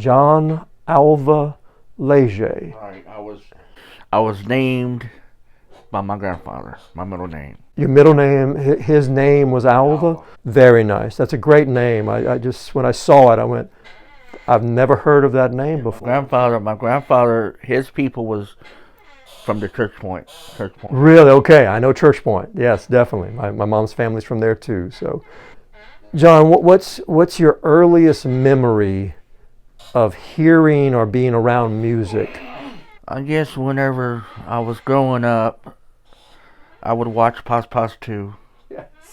John Alva Leger. Right. I was named by my grandfather, my middle name. Your middle name, his name was Alva? Very nice. That's a great name. I just, when I saw it, I went, I've never heard of that name before. My grandfather, his people was from the Church Point. Really? Okay. I know Church Point. Yes, definitely. My mom's family's from there too. So, John, what's your earliest memory of hearing or being around music? I guess whenever I was growing up, I would watch Pos Pos 2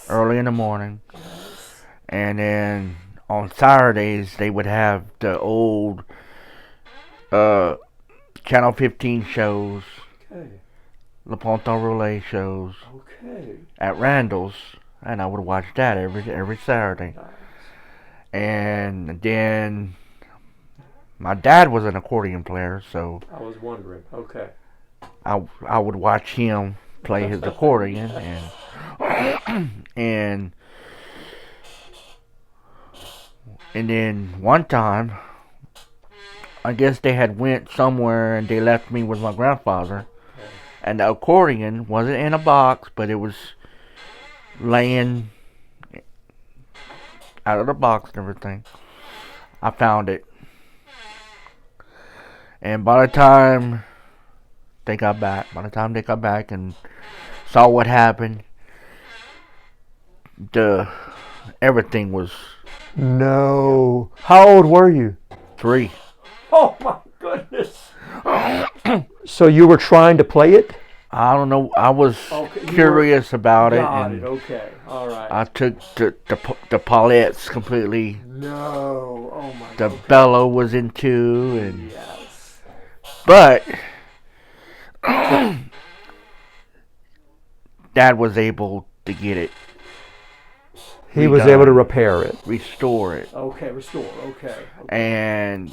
early in the morning. And then on Saturdays, they would have the old Channel 15 shows, Le Ponton Relay shows at Randall's, and I would watch that every Saturday. And then my dad was an accordion player, so I was wondering. Okay. I would watch him play his accordion, and then one time, I guess they had went somewhere and they left me with my grandfather, and the accordion wasn't in a box, but it was laying out of the box and everything. I found it, and by the time they got back and saw what happened, everything was... No. How old were you? 3. Oh my goodness. So you were trying to play it? I don't know. I was curious about it. Got it. Okay. All right. I took the palettes completely. No. Oh my. The bellow was in two, and yes. But Dad was able to get it. He was able to repair it. Restore it. Okay, restore. Okay. And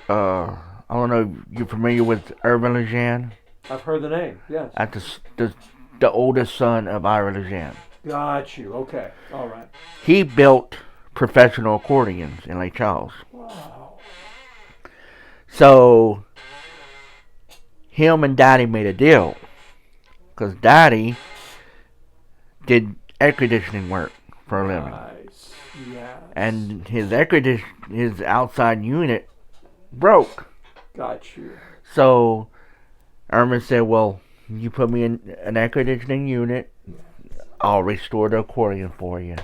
I don't know if you're familiar with ALVA LEGER. I've heard the name, yes. At the oldest son of ALVA LEGER. Got you. Okay. All right. He built professional accordions in Lake Charles. Wow. So him and Daddy made a deal, because Daddy did air conditioning work for a living. Nice. Yes. And his outside unit broke. Got you. So Irma said, well, you put me in an air conditioning unit, I'll restore the accordion for you.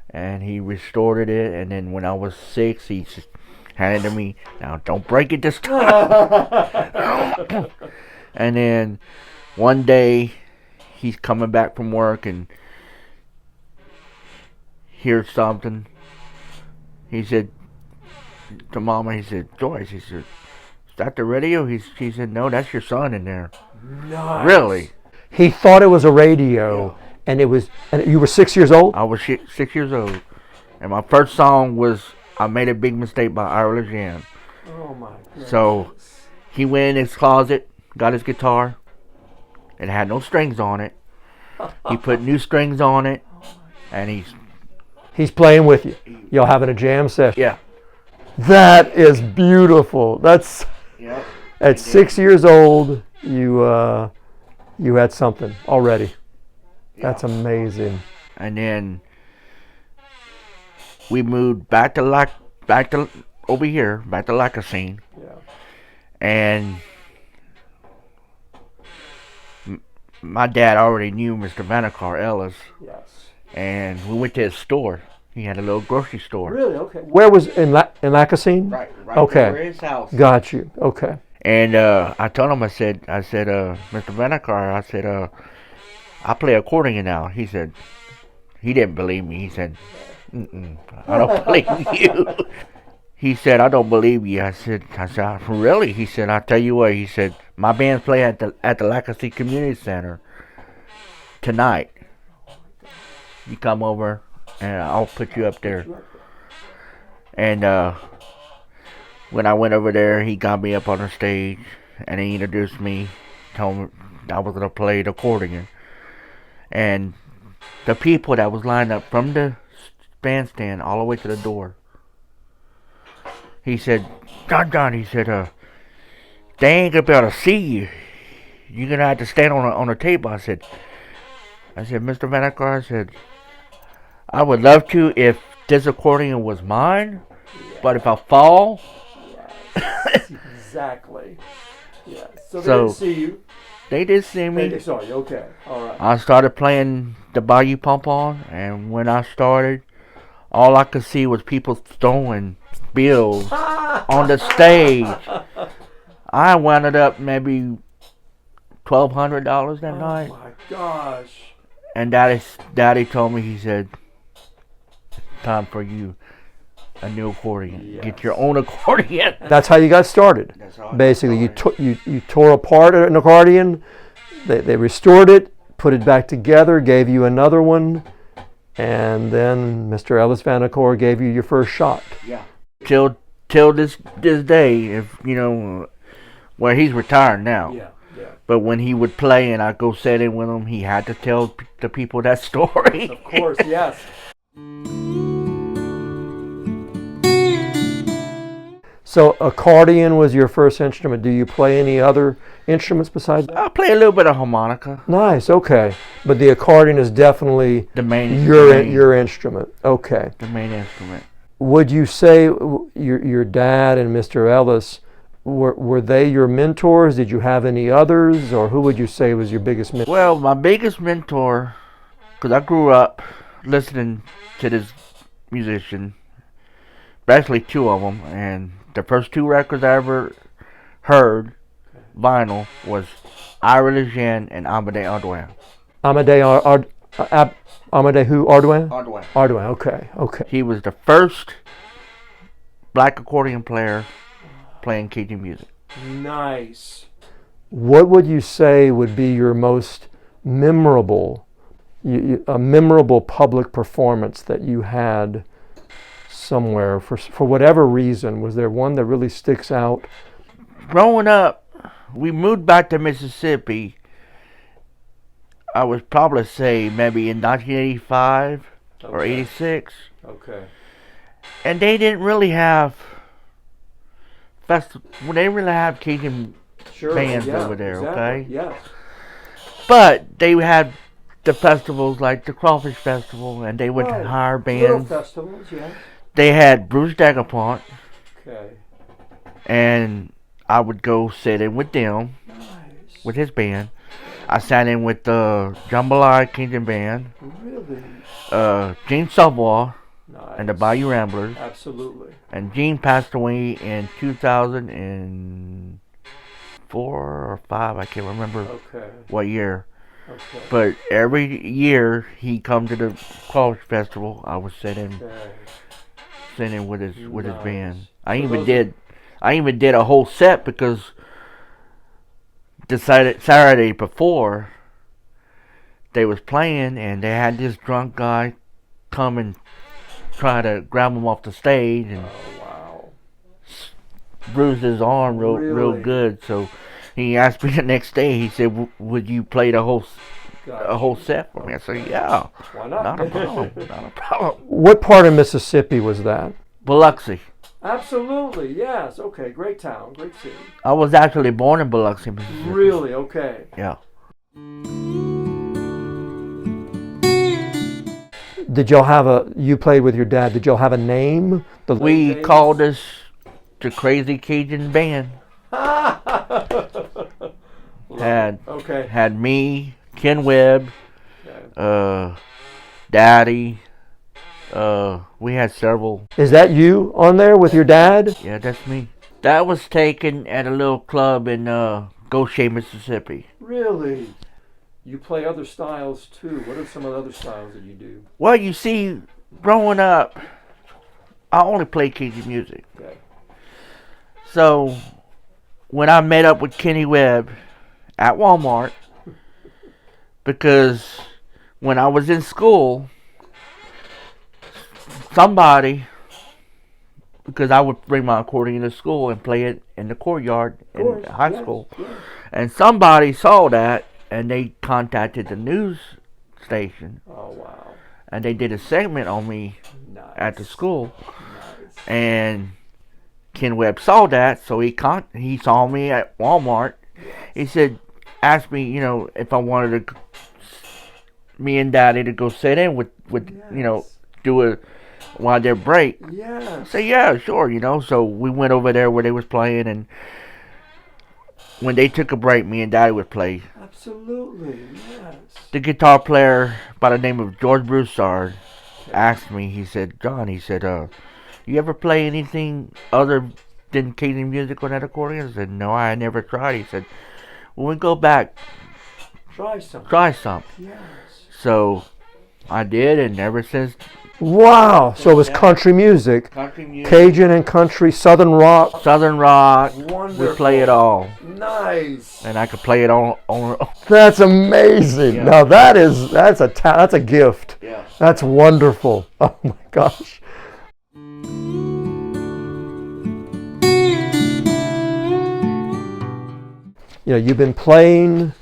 And he restored it, and then when I was 6, he handed it to me. Now, don't break it this time. And then one day, he's coming back from work and hears something. He said to Mama, he said, Joyce, he said, is that the radio? She said, no, that's your son in there. Nice. Really? He thought it was a radio, and you were 6 years old? I was 6 years old. And my first song was I Made a Big Mistake by ALVA LEGER. Oh my goodness. So he went in his closet, got his guitar. It had no strings on it. He put new strings on it, and he's playing with you. Y'all having a jam session. Yeah. That is beautiful. That's at 6 years old. You had something already. That's amazing. And then we moved back to over here, back to Lacasine. Yeah. And my dad already knew Mr. Vanicor, Ellis. Yes. And we went to his store. He had a little grocery store. Really? Okay. Where was in Lacasine? Right okay. over his house. Got you. Okay. And I told him, I said, Mr. Vanicor, I said, I play accordion now. He said, he didn't believe me. He said, I don't believe you. He said, I don't believe you. I said, really? He said, I'll tell you what. He said, my band's playing at the Lacasine Community Center tonight. You come over, and I'll put you up there. And when I went over there, he got me up on the stage, and he introduced me, told me I was going to play the accordion. And the people that was lined up from the bandstand all the way to the door he said, John, he said, they ain't gonna be able to see you. You're gonna have to stand on a table. I said, Mr. Vanicor, I said, I would love to if this accordion was mine, but if I fall, yes, exactly. Yeah. So they So- didn't see you. they did see me. Sorry. Okay. All right. I started playing the Bayou Pump On, and when I started, all I could see was people throwing bills on the stage. I wound up maybe $1,200 that night. Oh my gosh. And Daddy told me, he said, time for you a new accordion. Yes. Get your own accordion. That's how you got started. That's how I got Basically, started. you tore apart an accordion. They restored it, put it back together, gave you another one, and then Mr. Ellis Vanicor gave you your first shot. Yeah. Till this day, if you know, well, he's retired now. Yeah. But when he would play and I go sit in with him, he had to tell the people that story. Of course, yes. So accordion was your first instrument. Do you play any other instruments besides that? I play a little bit of harmonica. Nice, okay. But the accordion is definitely The main your instrument. Okay. the main instrument. Would you say your dad and Mr. Ellis, were they your mentors? Did you have any others? Or who would you say was your biggest mentor? Well, my biggest mentor, because I grew up listening to this musician, actually two of them, and the first two records I ever heard vinyl was ALVA LEGER and Amadé Ardoin. Amadé who? Ardoin? Ardoin. Ardoin, okay. He was the first black accordion player playing Cajun music. Nice. What would you say would be your most memorable, a memorable public performance that you had somewhere for whatever reason? Was there one that really sticks out? Growing up, we moved back to Mississippi. I would probably say maybe in 1985 or 86. Okay. And they didn't really have they didn't really have Cajun bands over there, okay? Yeah. But they had the festivals like the Crawfish Festival, and they would hire Little bands. festivals, yeah. They had Bruce Dagapont, Okay. and I would go sit in with them, Nice. with his band. I sat in with the Jambalaya Cajun Band, Really? Gene Savoy, Nice. and the Bayou Ramblers. Absolutely. And Gene passed away in 2004 or 5, I can't remember Okay. what year. Okay. But every year he come to the Crawfish Festival, I would sit in with his Nice. band. I So even those did a whole set because decided Saturday before they was playing, and they had this drunk guy come and try to grab him off the stage and wow. bruised his arm real Really? good. So he asked me the next day. He said, "Would you play the whole set for me?" I said, "Yeah, Why not? not a problem, not a problem." What part of Mississippi was that? Biloxi. Absolutely, yes. Okay, great town, great city. I was actually born in Biloxi, Mississippi. Really? Okay. Yeah. Did y'all you played with your dad, did y'all have a name? We called us the Crazy Cajun Band. Okay. Had me, Ken Webb, Okay. Daddy. We had several. Is that you on there with your dad? Yeah, that's me. That was taken at a little club in Goshen, Mississippi. Really? You play other styles too. What are some of the other styles that you do? Well, you see, growing up, I only played Cajun music. Okay. So, when I met up with Kenny Webb at Walmart, because when I was in school, somebody, because I would bring my accordion to school and play it in the courtyard in high school, and somebody saw that and they contacted the news station. Oh, wow. And they did a segment on me Nice. at the school. Nice. And Ken Webb saw that, so he saw me at Walmart. He said, asked me, if I wanted to, me and Daddy to go sit in with Yes. do a while their break. I Yes. said, yeah, sure, So we went over there where they was playing, and when they took a break, me and Daddy would play. Absolutely. Yes. The guitar player by the name of George Broussard asked me, he said, John, he said, you ever play anything other than Cajun music on that accordion? I said, no, I never tried. He said, when we go back, Try something. try some. Yes. So I did, and ever since. Wow. So it was country music. Country music. Cajun and country, Southern rock. Southern rock. Wonderful. We play it all. Nice. And I could play it on. That's amazing. Yeah. Now that's a gift. Yeah. That's wonderful. Oh my gosh. You've been playing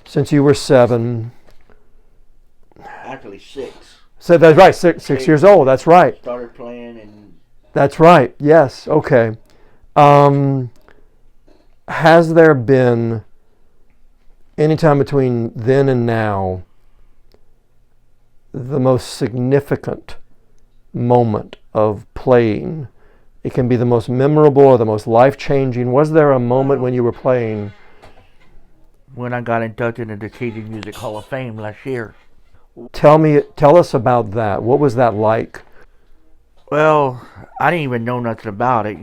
since you were 7. Actually 6. So that's right, six years old. That's right. Started playing and. That's right. Yes. Okay. Has there been any time between then and now the most significant moment of playing? It can be the most memorable or the most life-changing. Was there a moment when you were playing? When I got inducted into the Cajun Music Hall of Fame last year. Tell us about that. What was that like? Well, I didn't even know nothing about it,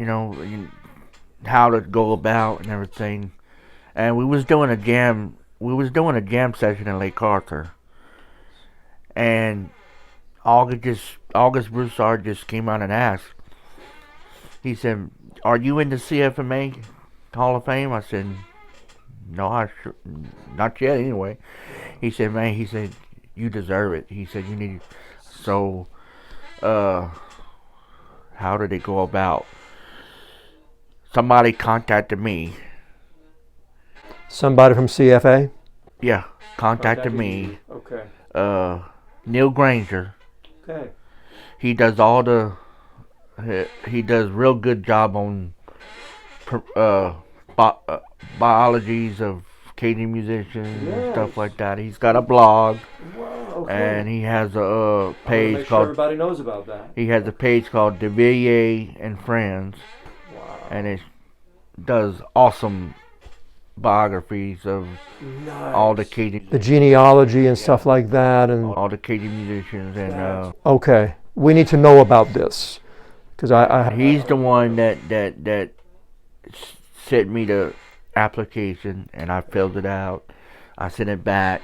how to go about and everything. And we was doing a jam session in Lake Arthur. And August Broussard just came out and asked. He said, "Are you in the CFMA Hall of Fame?" I said, "No, not yet anyway." He said, "Man," he said, "you deserve it." He said, "You need." So, how did it go about? Somebody contacted me. Somebody from CFA? Yeah, contacted me. Okay. Neil Granger. Okay. He does real good job on biologies of Cajun musicians and stuff like that. He's got a blog. Wow, okay. And he has a page make called. Sure everybody knows about that. He has a page called De Villiers and Friends. Wow. And it does awesome biographies of all the Cajun. The genealogy and stuff like that, and all the Cajun musicians and. Okay, we need to know about this because He's the one that sent me the application, and I filled it out. I sent it back,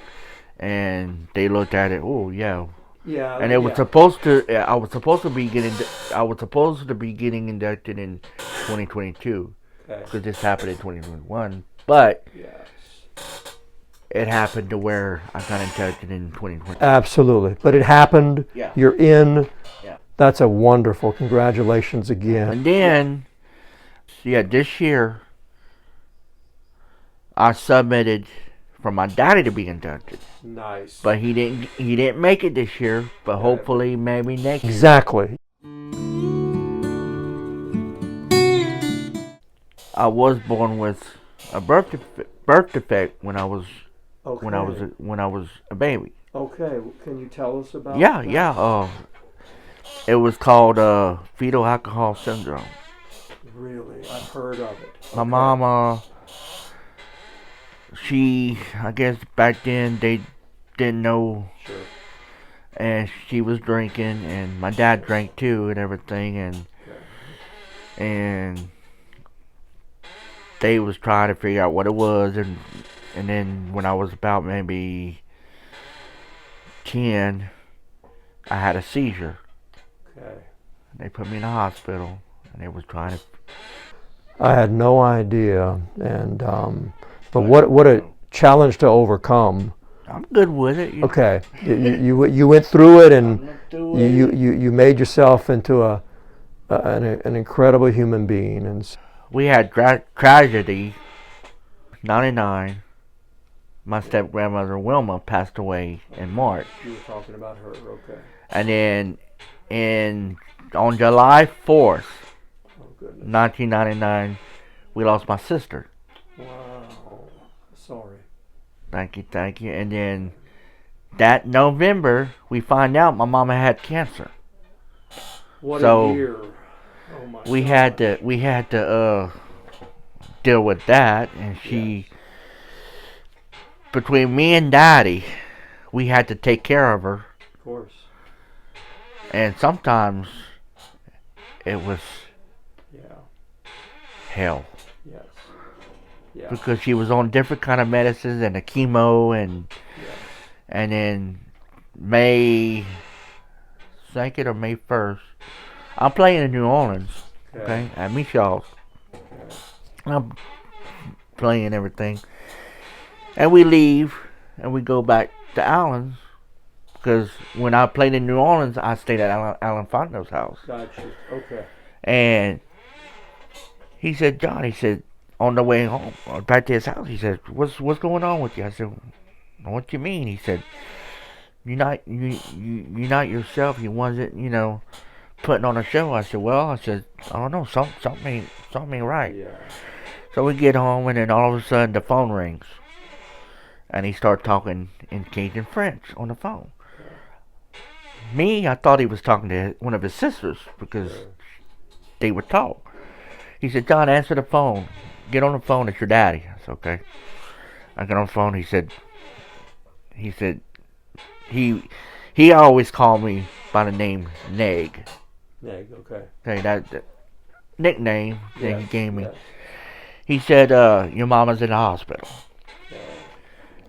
and they looked at it. Oh yeah. Yeah. And it was supposed to. I was supposed to be getting inducted in 2022 because this happened in 2021. But it happened to where I got inducted in 2020. Absolutely, but it happened. Yeah. You're in. Yeah. That's a wonderful. Congratulations again. And then, this year, I submitted for my daddy to be inducted. Nice. But he didn't make it this year. But hopefully, maybe next year. Exactly. I was born with a birth defect when I was a baby. Okay. Can you tell us about? Yeah. It was called fetal alcohol syndrome. Really, I've heard of it. My mama, I guess back then they didn't know. Sure. And she was drinking, and my dad drank too, and everything, and they was trying to figure out what it was, and then when I was about maybe 10, I had a seizure. Okay. They put me in the hospital, and they was trying to. I had no idea, and but what a challenge to overcome. I'm good with it. Okay, you went through it, and you made yourself into an incredible human being, and we had tragedy. 99. My step grandmother Wilma passed away in March. You were talking about her, okay? And then on July 4th, 1999, we lost my sister. Wow. Sorry. Thank you, thank you. And then that November, we find out my mama had cancer. What So a year. Oh my we God. had to deal with that, and she, between me and Daddy, we had to take care of her. Of course. And sometimes it was Yeah. hell. Yes. Yeah. Because she was on different kind of medicines and the chemo, and Yes. and then May 2nd or May 1st, I'm playing in New Orleans, okay, at Michelle's. Okay. I'm playing everything, and we leave and we go back to Allen's, because when I played in New Orleans, I stayed at Alan Fondo's house. Got you. Okay. And he said, John, he said, on the way home, or back to his house, he said, what's going on with you? I said, what you mean? He said, you're not yourself. You wasn't, putting on a show. I said, well, I don't know, something ain't right. Yeah. So we get home, and then all of a sudden the phone rings, and he started talking in Cajun French on the phone. Me, I thought he was talking to one of his sisters, because they would talk. He said, John, answer the phone. Get on the phone. It's your daddy. I said, okay. I get on the phone. He said, he always called me by the name Neg. Neg, okay. Okay, that nickname that he gave me. Yes. He said, your mama's in the hospital. Okay.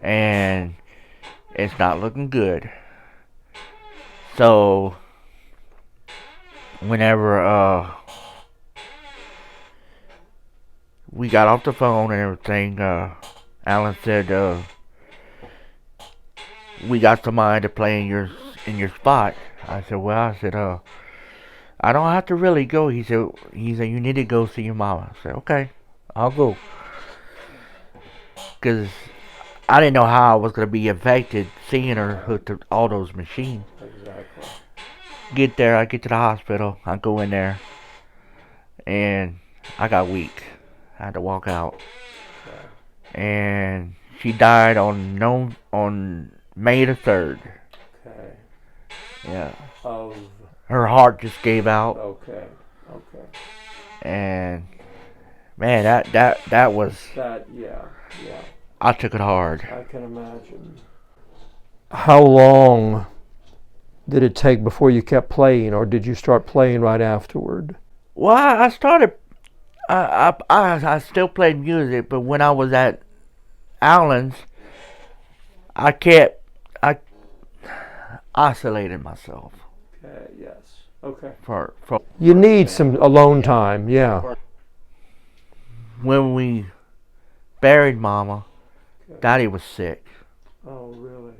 And it's not looking good. So, whenever we got off the phone and everything, Alan said, we got somebody to play in your spot. I said, well, I don't have to really go. He said, you need to go see your mama. I said, okay, I'll go. Because I didn't know how I was going to be affected seeing her hooked to all those machines. Exactly. Get there, I get to the hospital, I go in there, and I got weak. I had to walk out. Okay. And she died on May the 3rd. Okay. Yeah. Of. Her heart just gave out. Okay. Okay. And man, that was. That, yeah. I took it hard. I can imagine. How long did it take before you kept playing, or did you start playing right afterward? Well, I started. I still played music, but when I was at Allen's, I isolated myself. Okay. Yes. Okay. For You need some alone time. Yeah. when we buried Mama, Okay. Daddy was sick. Oh, really?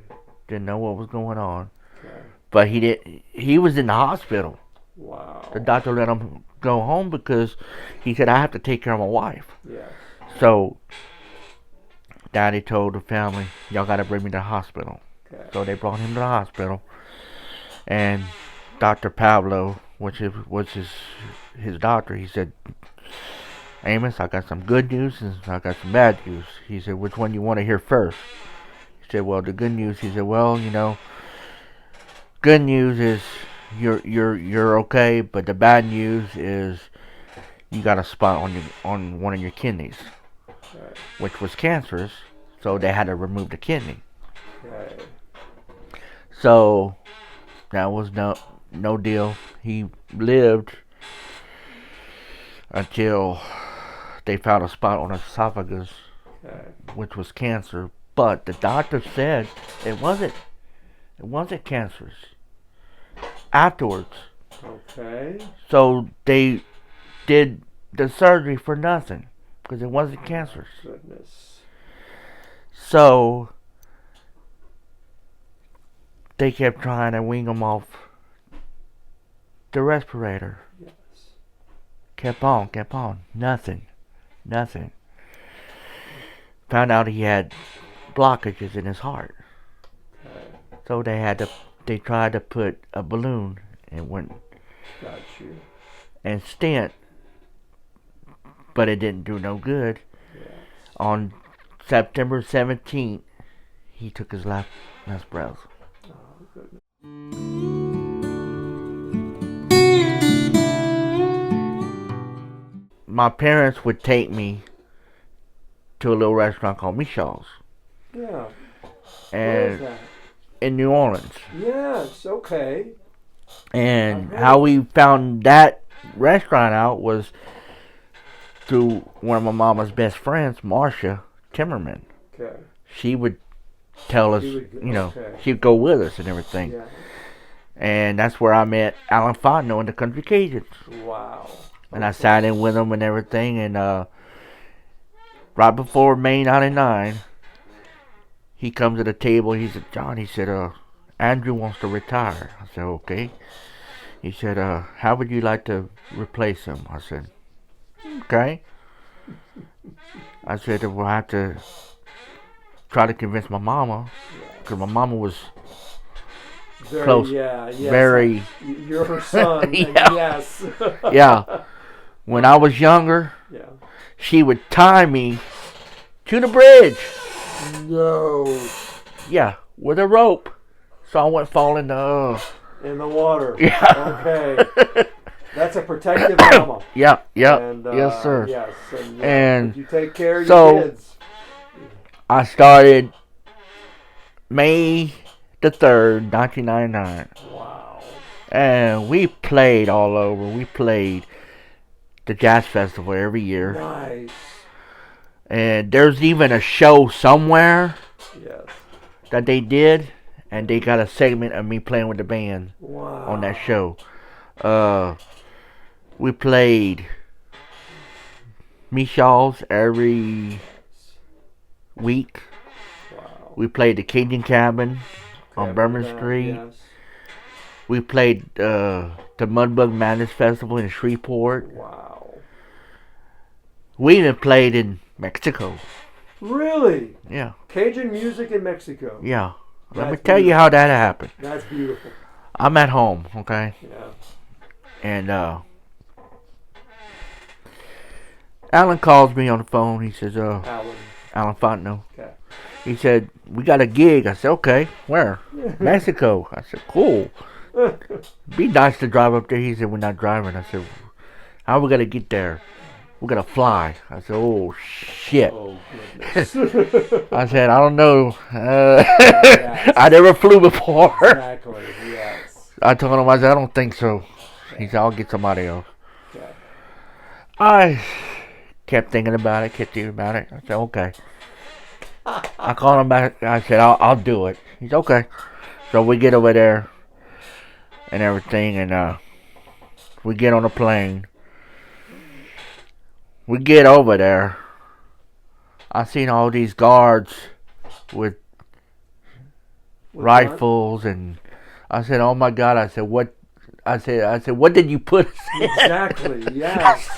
Didn't know what was going on. Okay. But he was in the hospital. Wow. The doctor let him go home because he said, I have to take care of my wife. Yes. So Daddy told the family, y'all got to bring me to the hospital. Okay. So they brought him to the hospital. And Dr. Pablo, which was his doctor, he said, Amos, I got some good news and I got some bad news. He said, which one you want to hear first? He said, well, the good news. He said, well, good news is you're okay, but the bad news is you got a spot on one of your kidneys, Okay. which was cancerous. So they had to remove the kidney. Okay. So that was no deal. He lived until they found a spot on his esophagus, Okay. which was cancer. But the doctor said it wasn't cancerous afterwards. Okay. So they did the surgery for nothing because it wasn't cancerous. Goodness. So they kept trying to wing him off the respirator. Yes. Kept on. Nothing. Found out he had blockages in his heart. Okay. So they tried to put a balloon and went Got you. and stent but it didn't do no good. Yeah. On September 17th, he took his last breath. Oh, goodness. My parents would take me to a little restaurant called Michel's. Yeah. And Where is that? in New Orleans. Yes, okay. And how we found that restaurant out was through one of my mama's best friends, Marcia Timmerman. Okay. She would tell us, she'd go with us and everything. Yeah. And that's where I met Alan Fontenot and the Country Cajuns. Wow. And I sat in with them and everything. And right before May 99, he comes to the table. He said, John, he said, Andrew wants to retire. I said, okay. He said, how would you like to replace him? I said, okay. I said, well, I have to try to convince my mama. Because my mama was close. Yeah, yes. Very. You're her son. Yeah. Yes. Yeah. When I was younger, yeah. she would tie me to the bridge. No. Yeah, with a rope. So I wouldn't fall in the water. Yeah. Okay. That's a protective mama. Yeah. And, yes, sir. Yes. And you take care of your kids. I started May the 3rd, 1999. Wow. And we played all over. We played the Jazz Festival every year. Nice. And there's even a show somewhere yes. that they did, and they got a segment of me playing with the band wow. on that show. We played Michel's every week. Wow. We played the Cajun Cabin on Bourbon Street. Yes. We played the Mudbug Madness Festival in Shreveport. Wow. We even played in Mexico. Really? Yeah. Cajun music in Mexico. Yeah. Let me That's tell you how that happened. That's beautiful. I'm at home, okay? Yeah. And Alan calls me on the phone. He says, Alan Fontenot. Okay. He said, we got a gig. I said, okay. Where? Mexico. I said, cool. Be nice to drive up there. He said, we're not driving. I said, how are we going to get there? We're going to fly. I said, oh, shit. Oh, goodness. I said, I don't know. Yes. I never flew before. Exactly, yes. I told him, I said, I don't think so. He said, I'll get somebody else. Okay. I kept thinking about it. I said, okay. I called him back. I said, I'll do it. He said, okay. So we get over there and everything, and we get on a plane. We get over there. I seen all these guards with rifles, and I said, oh my God. I said, what? I said, what did you put us in? Exactly, yes.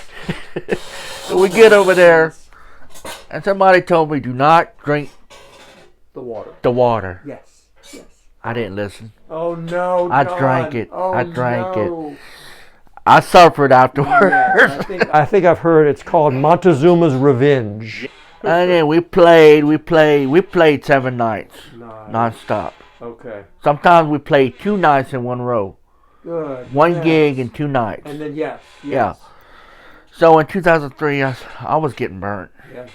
So we get over there, and somebody told me, do not drink the water. Yes, yes. I didn't listen. Oh, no, I John. drank it. Oh, I drank no. it. I suffered afterwards. Yes, I think I've heard it's called Montezuma's Revenge. And then we played 7 nights, Nice. non-stop. Okay. Sometimes we played 2 nights in one row. Good. One yes. gig and 2 nights. And then, yes. Yeah. So in 2003, I was getting burnt. Yeah.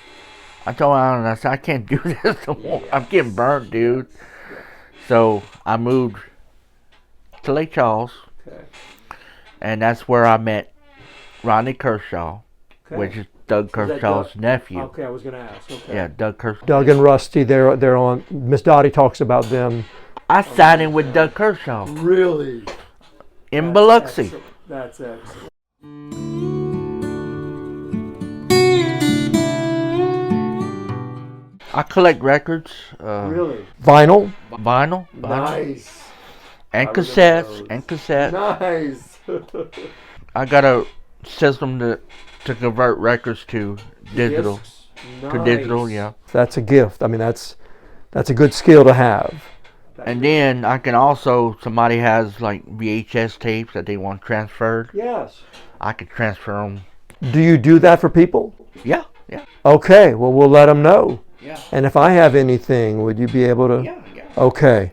I told Alan, I said, I can't do this no more. Yes. I'm getting burnt, dude. Yes. So I moved to Lake Charles. Okay. And that's where I met Ronnie Kershaw, which is Doug Kershaw's nephew. Okay, I was going to ask. Okay. Yeah, Doug Kershaw. Doug and Rusty, they're on. Miss Dottie talks about them. I sat in with Doug Kershaw. Really? In Biloxi. Excellent. That's excellent. I collect records. Really? Vinyl? Vinyl. Nice. And cassettes. Nice. I got a system to convert records to digital. Nice. To digital, yeah. That's a gift. I mean, that's a good skill to have. And then I can also, somebody has like VHS tapes that they want transferred. Yes. I can transfer them Do you do that for people? Yeah, yeah, Okay, well, we'll let them know. yeah. And if I have anything, would you be able to? Yeah, yeah. Okay.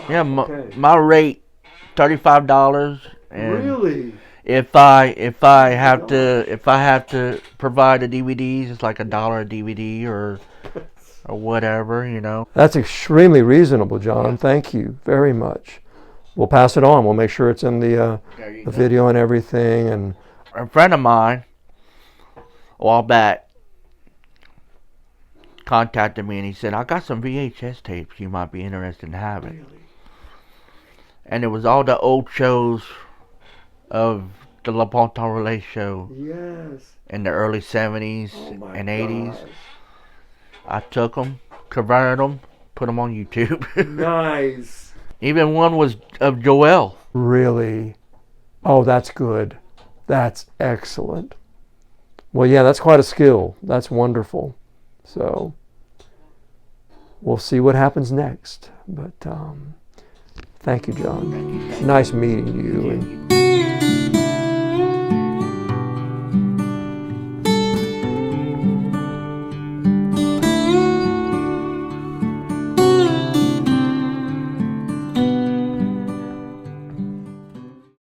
Yeah, Okay. my rate, $35, and Really? if I have to provide the DVDs, it's like $1 a DVD or whatever, you know. That's extremely reasonable, John. Thank you very much. We'll pass it on. We'll make sure it's in the There you the go. video and everything. And A friend of mine, a while back, contacted me and he said, "I got some VHS tapes you might be interested in having." And it was all the old shows of the Le Bon Temps Relais show yes. in the early 70s Oh and 80s. I took them, converted them, put them on YouTube. Nice. Even one was of Joel. Really? Oh, that's good. That's excellent. Well, yeah, that's quite a skill. That's wonderful. So we'll see what happens next. But thank you, John. Nice meeting you. And